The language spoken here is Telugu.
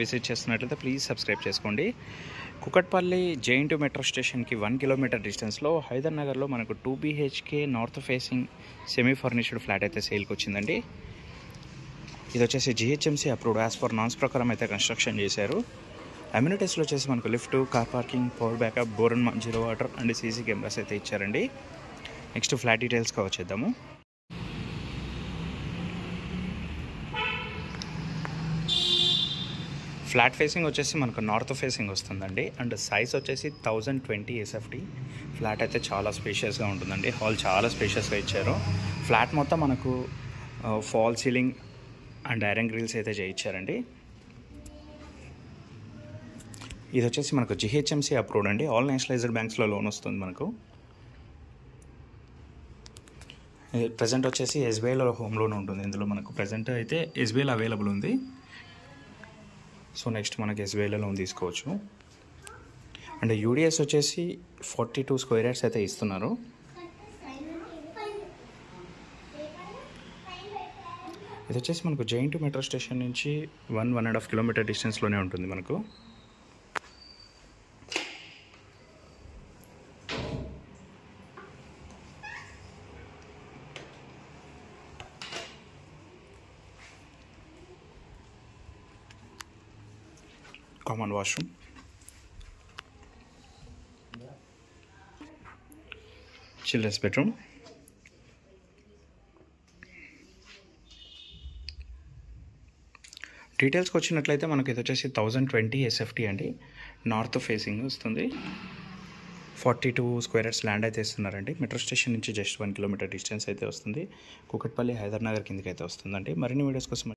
విజిట్ చేస్తున్నట్లయితే ప్లీజ్ సబ్స్క్రైబ్ చేసుకోండి. కుకట్పల్లి జేఎన్‌టీయూ మెట్రో స్టేషన్కి 1 కిలోమీటర్ డిస్టెన్స్లో హైదర్ నగర్లో మనకు 2 BHK north facing semi furnished flat అయితే సేల్కి వచ్చిందండి. ఇది వచ్చేసి GHMC approved as per norms ప్రకారం అయితే కన్స్ట్రక్షన్ చేశారు. అమ్యూనిటీస్లో వచ్చేసి మనకు lift, car parking, power backup, bore and zero water and CC cameras అయితే ఇచ్చారండి. నెక్స్ట్ ఫ్లాట్ డీటెయిల్స్గా వచ్చేద్దాము. ఫ్లాట్ ఫేసింగ్ వచ్చేసి మనకు నార్త్ ఫేసింగ్ వస్తుందండి. అండ్ సైజ్ వచ్చేసి 1020 SFT. ఫ్లాట్ అయితే చాలా స్పేషియస్గా ఉంటుందండి. హాల్ చాలా స్పేషియస్గా ఇచ్చారు. ఫ్లాట్ మొత్తం మనకు false ceiling and iron grills అయితే చేయించారండి. ఇది వచ్చేసి మనకు GHMC అప్రూవ్డ్ అండి. ఆల్ నేషనలైజ్డ్ బ్యాంక్స్లో లోన్ వస్తుంది మనకు. ప్రజెంట్ వచ్చేసి SBIలో హోమ్ లోన్ ఉంటుంది. ఇందులో మనకు ప్రజెంట్ అయితే SBIలో అవైలబుల్ ఉంది. సో నెక్స్ట్ మనకి SBIలో లోన్ తీసుకోవచ్చు. అండ్ UDS వచ్చేసి 42 స్క్వేర్ యార్డ్స్ అయితే ఇస్తున్నారు. ఇది వచ్చేసి మనకు జేఎన్‌టీయూ మెట్రో స్టేషన్ నుంచి 1.5 కిలోమీటర్ డిస్టెన్స్లోనే ఉంటుంది మనకు. కామన్ వాష్రూమ్, చిల్డ్రన్స్ బెడ్రూమ్, డీటెయిల్స్కి వచ్చినట్లయితే మనకి ఇది వచ్చేసి 1020 SFT అండి. నార్త్ ఫేసింగ్ వస్తుంది. 42 స్క్వేర్ యార్డ్స్ ల్యాండ్ అయితే ఇస్తున్నారండి. మెట్రో స్టేషన్ నుంచి జస్ట్ 1 కిలోమీటర్ డిస్టెన్స్ అయితే వస్తుంది. కుకట్పల్లి హైదర్ నగర్ కిందకి అయితే వస్తుందండి. మరిన్ని వీడియోస్ కోసం